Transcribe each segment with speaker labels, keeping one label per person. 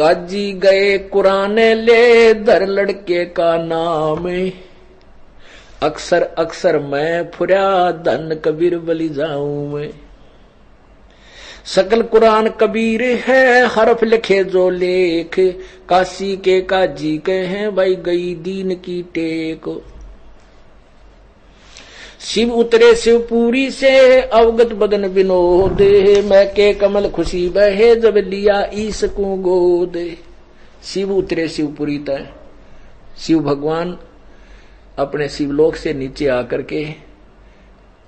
Speaker 1: काजी गए कुरान ले धर लड़के का नाम, अक्सर अक्सर मैं फुरा धन कबीर बलि जाऊं मैं। सकल कुरान कबीर है हरफ लिखे जो लेख, काशी के काजी के हैं भाई गई दीन की टेक। शिव उतरे शिवपुरी से अवगत बदन विनोद, मैं के कमल खुशी बहे जब लिया ईस को गोद। शिव उतरे शिवपुरी तय, शिव भगवान अपने शिवलोक से नीचे आकर के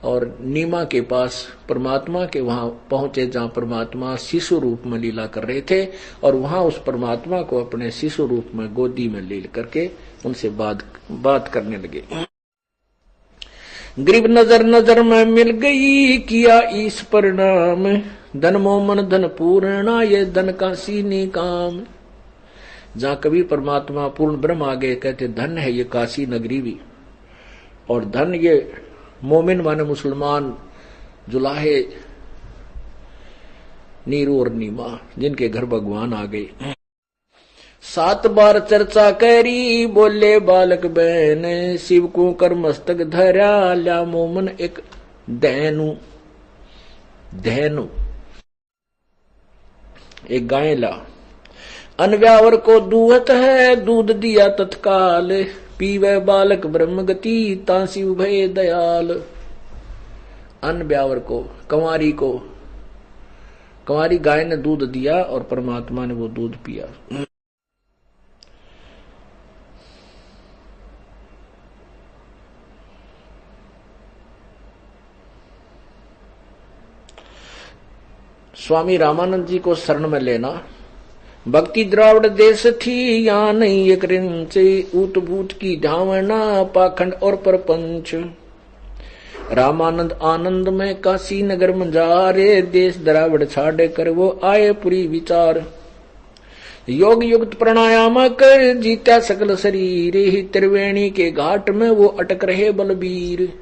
Speaker 1: और नीमा के पास परमात्मा के वहां पहुंचे, जहां परमात्मा शिशु रूप में लीला कर रहे थे, और वहां उस परमात्मा को अपने शिशु रूप में गोदी में ले करके उनसे बात करने लगे। गरीब नजर नजर में मिल गई किया ईस परिणाम, धन मोमन धन पूर्णा ये धन का सीनी काम। जहां कभी परमात्मा पूर्ण ब्रह्म आ गए, कहते धन है ये काशी नगरी भी, और धन ये मोमिन माने मुसलमान जुलाहे नीरू और नीमा जिनके घर भगवान आ गए। 7 बार चर्चा करी बोले बालक बहन, शिव को कर मस्तक धरा ल्या मोमन एक धैनु एक गाय ला। अनव्यावर को दूहत है दूध दिया तत्काल, पीवे बालक ब्रह्म गति ता शिव भय दयाल। अनव्यावर को कंवारी गाय ने दूध दिया और परमात्मा ने वो दूध पिया। स्वामी रामानंद जी को शरण में लेना। भक्ति द्राविड़ देश थी यहाँ नहीं एक रिंच, ऊट बूट की ढावना पाखंड और परपंच। रामानंद आनंद में काशी नगर मंजारे, देश द्राविड़ छाड़े कर वो आए पुरी विचार। योग युक्त प्राणायाम कर जीता सकल शरीर, त्रिवेणी के घाट में वो अटक रहे बलबीर।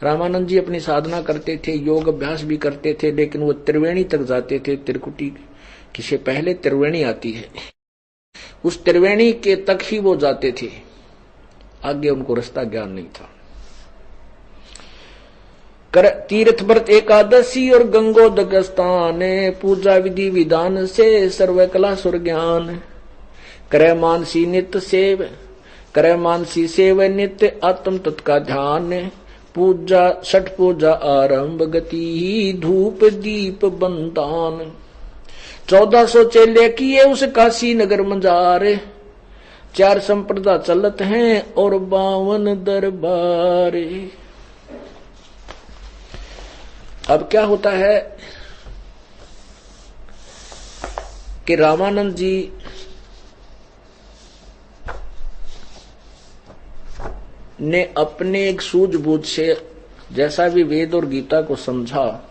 Speaker 1: रामानंद जी अपनी साधना करते थे, योग अभ्यास भी करते थे, लेकिन वो त्रिवेणी तक जाते थे। त्रिकुटी किसे पहले त्रिवेणी आती है, उस त्रिवेणी के तक ही वो जाते थे, आगे उनको रास्ता ज्ञान नहीं था। कर तीर्थ व्रत एकादशी और गंगोदक स्थान, पूजा विधि विधान से सर्व कला सुर ज्ञान। करे मानसी नित्य सेव नित्य आत्म तत्का ध्यान। पूजा छठ पूजा आरंभ गति धूप दीप बंदान। 1400 चेले किए उस काशी नगर मंजार, 4 संप्रदा चलत हैं और 52 दरबार। अब क्या होता है कि रामानंद जी ने अपने एक सूझबूझ से जैसा भी वेद और गीता को समझा,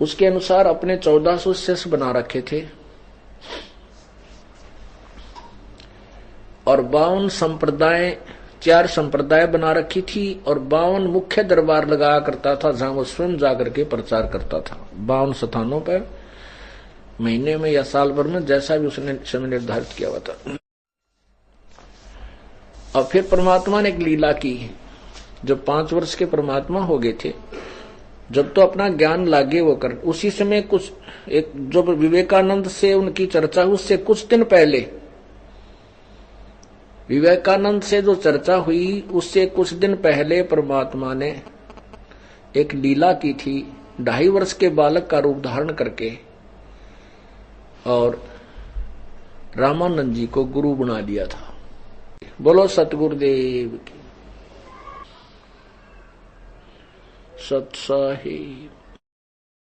Speaker 1: उसके अनुसार अपने 1400 शिष्य बना रखे थे और 52 संप्रदाय 4 संप्रदाय बना रखी थी और 52 मुख्य दरबार लगाया करता था, जहां वो स्वयं जाकर के प्रचार करता था। 52 स्थानों पर महीने में या साल भर में जैसा भी उसने समय निर्धारित किया हुआ था। और फिर परमात्मा ने एक लीला की। जब 5 वर्ष के परमात्मा हो गए थे, जब तो अपना ज्ञान लागे वो कर, उसी समय कुछ एक जो विवेकानंद से उनकी चर्चा हुई, उससे कुछ दिन पहले विवेकानंद से जो चर्चा हुई, उससे कुछ दिन पहले परमात्मा ने एक लीला की थी 2.5 वर्ष के बालक का रूप धारण करके, और रामानंद जी को गुरु बना दिया था। बोलो सतगुरुदेव की सत साहिब।